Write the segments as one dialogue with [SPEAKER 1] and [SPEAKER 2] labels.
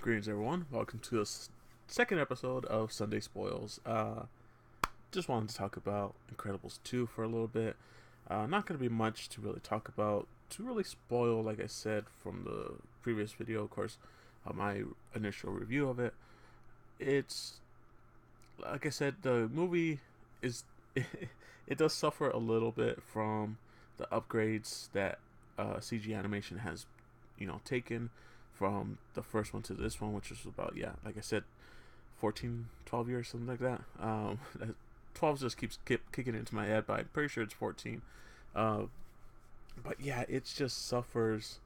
[SPEAKER 1] Greetings, everyone. Welcome to the second episode of Sunday Spoils. Just wanted to talk about Incredibles 2 for a little bit. Not going to be much to really talk about, to really spoil, like I said from the previous video, of course, my initial review of it. It's, like I said, the movie is, it does suffer a little bit from the upgrades that CG animation has, taken from the first one to this one, which was about, like I said, 14, 12 years, something like that. 12 just keeps kicking into my head, but I'm pretty sure it's 14. But yeah, it just suffers.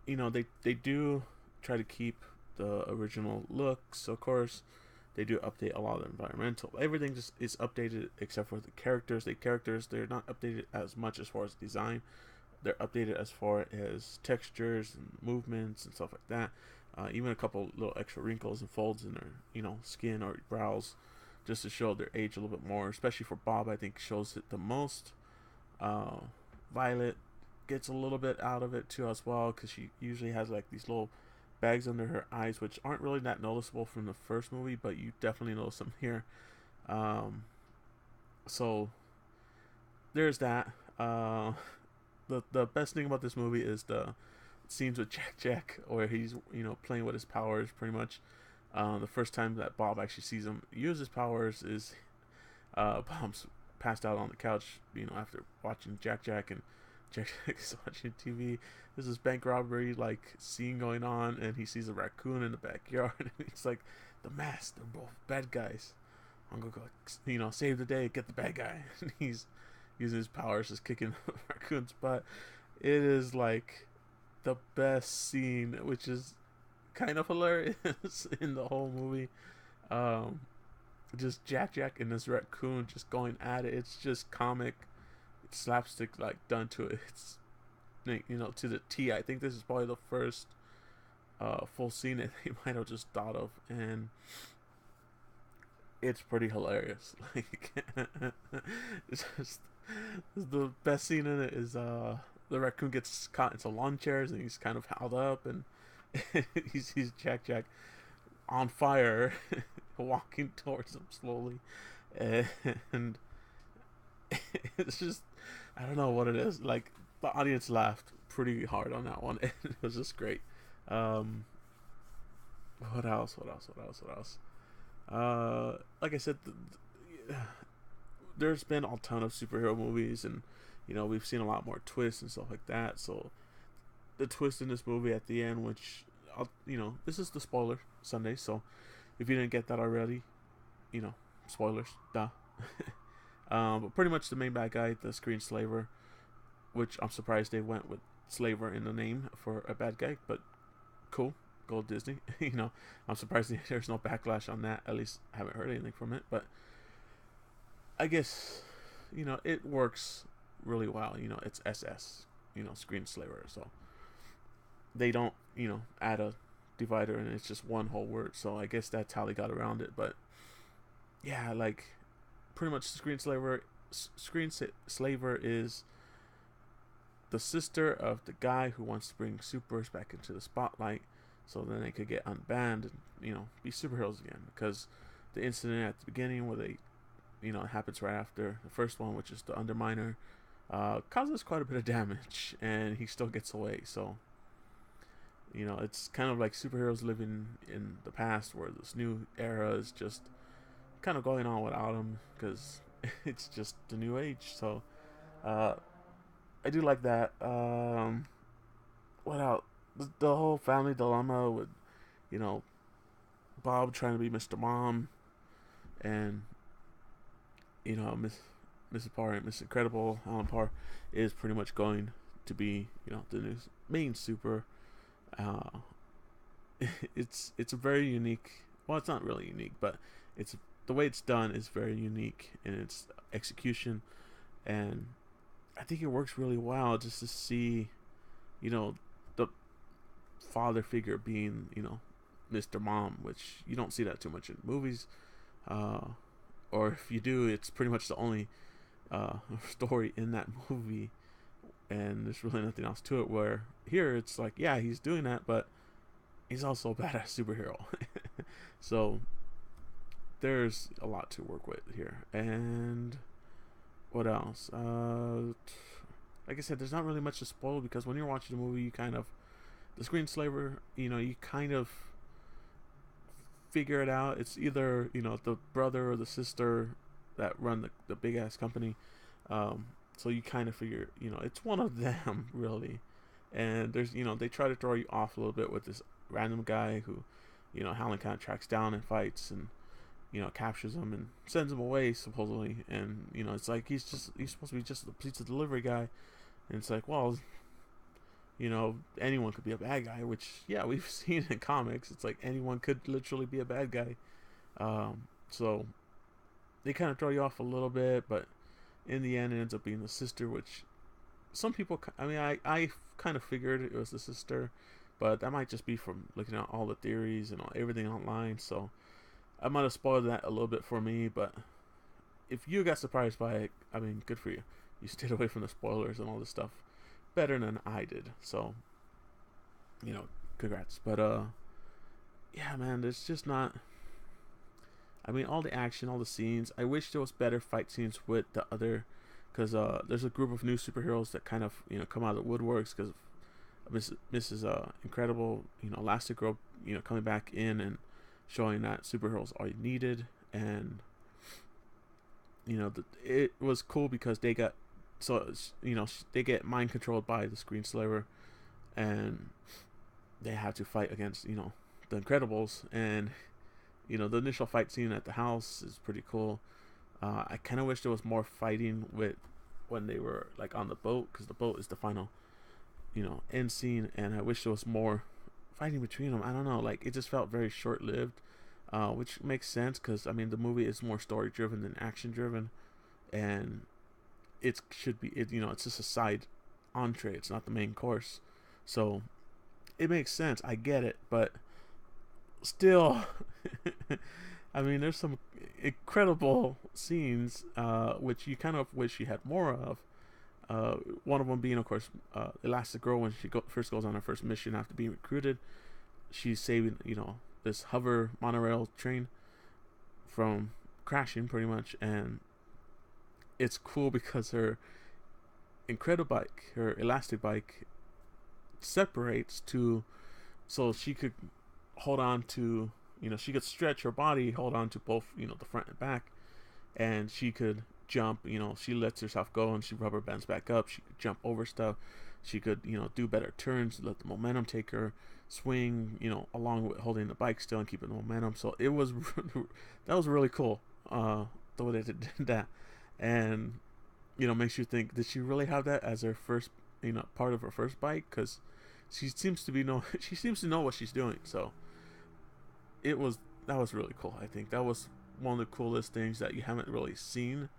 [SPEAKER 1] They do try to keep the original looks, of course. They do update a lot of the environmental. Everything just is updated except for the characters. They're not updated as much as far as design. They're updated as far as textures and movements and stuff like that. Even a couple little extra wrinkles and folds in their, skin or brows, just to show their age a little bit more. Especially for Bob, I think shows it the most. Violet gets a little bit out of it too as well, because she usually has like these little bags under her eyes, which aren't really that noticeable from the first movie, but you definitely notice them here. So there's that. The best thing about this movie is the scenes with Jack, where he's playing with his powers pretty much. The first time that Bob actually sees him use his powers is Bob's passed out on the couch, after watching Jack, and Jack is watching TV. There's this bank robbery like scene going on, and he sees a raccoon in the backyard, and he's like, "The mask, they're both bad guys. I'm gonna go, save the day, get the bad guy." And he's using his powers, just kicking the raccoon's butt. It is like the best scene, which is kind of hilarious in the whole movie. Just Jack and this raccoon just going at it. It's just comic, it's slapstick, like done to it. It's to the T. I think this is probably the first full scene that they might have just thought of, and it's pretty hilarious. Like, it's just the best scene in it is the raccoon gets caught into lawn chairs and he's kind of held up, and he sees Jack on fire walking towards him slowly, and it's just, I don't know what it is. Like, the audience laughed pretty hard on that one. It was just great. What else? Like I said, there's been a ton of superhero movies, and we've seen a lot more twists and stuff like that. So the twist in this movie at the end, which this is the spoiler Sunday, so if you didn't get that already, spoilers, duh. But pretty much the main bad guy, the Screen Slaver, which I'm surprised they went with Slaver in the name for a bad guy, but cool, go Disney. I'm surprised there's no backlash on that. At least I haven't heard anything from it, but I guess it works really well. It's SS, Screen Slaver, so they don't add a divider, and it's just one whole word. So I guess that's how they got around it. But yeah, like, pretty much Screen Slaver is the sister of the guy who wants to bring supers back into the spotlight, so then they could get unbanned and be superheroes again. Because the incident at the beginning where they it happens right after the first one, which is the Underminer, causes quite a bit of damage, and he still gets away. So it's kind of like superheroes living in the past, where this new era is just kind of going on without him, because it's just the new age. So I do like that. What else? The whole family dilemma with Bob trying to be Mr. Mom, and Mrs. Parr and Miss Incredible, Alan Parr, is pretty much going to be the new main super. It's a very unique. Well, it's not really unique, but it's the way it's done is very unique in its execution, and I think it works really well just to see, the father figure being, Mr. Mom, which you don't see that too much in movies, or if you do, it's pretty much the only story in that movie, and there's really nothing else to it. Where here, it's like, yeah, he's doing that, but he he's also a badass superhero. So there's a lot to work with here. And what else? Like I said, there's not really much to spoil because when you're watching the movie, you kind of the screenslaver, you kind of figure it out. It's either the brother or the sister that run the big ass company. So you kind of figure it's one of them really. And there's they try to throw you off a little bit with this random guy who Howling kind of tracks down and fights and captures him and sends him away supposedly. And it's like he's supposed to be just a pizza delivery guy. And it's like, well, anyone could be a bad guy, which yeah, we've seen in comics. It's like anyone could literally be a bad guy. So they kind of throw you off a little bit, but in the end it ends up being the sister, which some people, I kind of figured it was the sister, but that might just be from looking at all the theories and everything online. So I might have spoiled that a little bit for me, but if you got surprised by it, good for you. You stayed away from the spoilers and all this stuff better than I did. So, congrats. But yeah, man, there's just not. All the action, all the scenes. I wish there was better fight scenes with the other, because there's a group of new superheroes that kind of come out of the woodworks because Mrs. Incredible, Elastigirl, coming back in and showing that superheroes are needed. And it was cool because they got they get mind controlled by the screenslaver, and they have to fight against the Incredibles. And the initial fight scene at the house is pretty cool. I kind of wish there was more fighting with when they were like on the boat, because the boat is the final end scene, and I wish there was more fighting between them. I don't know, like it just felt very short-lived, which makes sense because the movie is more story driven than action driven, and it should be it's just a side entree, it's not the main course. So it makes sense, I get it, but still there's some incredible scenes which you kind of wish you had more of. One of them being, of course, Elastigirl, when she first goes on her first mission after being recruited. She's saving this hover monorail train from crashing pretty much, and it's cool because her Incredibike, her elastic bike, separates so she could hold on to she could stretch her body, hold on to both the front and back, and she could jump. She lets herself go and she rubber bands back up. She could jump over stuff. She could do better turns, let the momentum take her, swing along with holding the bike still and keeping the momentum. So it was that was really cool, the way they did that. And makes you think, did she really have that as her first part of her first bike? Because she seems to know what she's doing. So that was really cool. I think that was one of the coolest things that you haven't really seen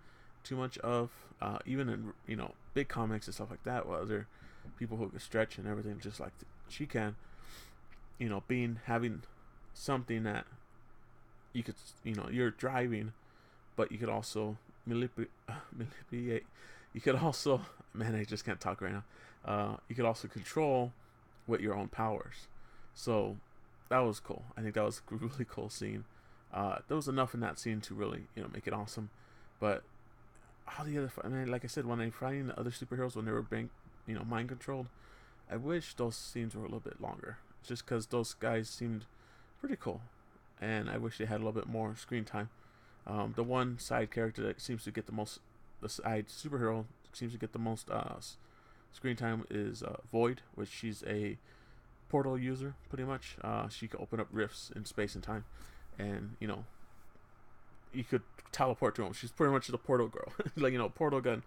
[SPEAKER 1] too much of, even in big comics and stuff like that, where other people who can stretch and everything just like she can, having something that you could you're driving, but you could also manipulate. You could also, man, I just can't talk right now. You could also control with your own powers. So that was cool. I think that was a really cool scene. There was enough in that scene to really make it awesome. But all the other, like I said, when they fighting the other superheroes when they were being mind controlled, I wish those scenes were a little bit longer, just because those guys seemed pretty cool, and I wish they had a little bit more screen time. The one side character that seems to get the most, the side superhero seems to get the most screen time is Void, which she's a portal user, pretty much. She could open up rifts in space and time, and you could teleport to them. She's pretty much the portal girl, like portal gun.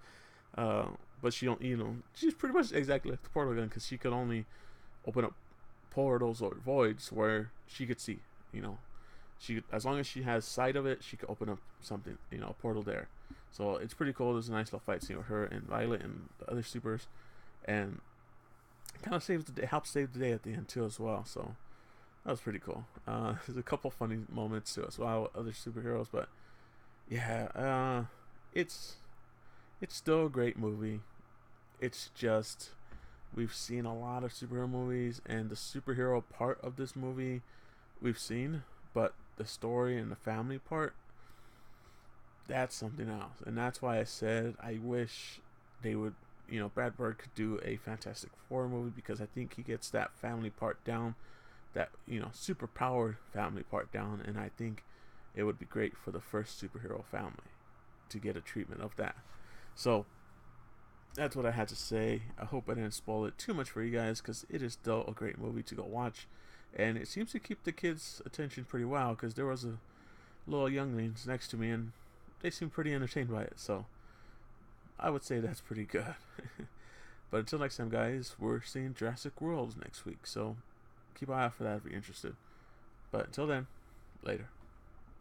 [SPEAKER 1] But she don't, she's pretty much exactly like the portal gun, because she could only open up portals or voids where she could see. She could, as long as she has sight of it, she could open up something, a portal there. So it's pretty cool. There's a nice little fight scene with her and Violet and the other supers, and it kind of helps save the day at the end too as well. So that was pretty cool. There's a couple funny moments too as well with other superheroes, but yeah, it's still a great movie. It's just We've seen a lot of superhero movies, and the superhero part of this movie we've seen, but the story and the family part, that's something else. And that's why I said I wish they would, Brad Bird could do a Fantastic Four movie, because I think he gets that family part down, that, super powered family part down, and I think it would be great for the first superhero family to get a treatment of that. So that's what I had to say. I hope I didn't spoil it too much for you guys, because it is still a great movie to go watch, and it seems to keep the kids' attention pretty well, because there was a little younglings next to me, and they seemed pretty entertained by it. So I would say that's pretty good. But until next time, guys, we're seeing Jurassic World next week, so keep an eye out for that if you're interested. But until then, later.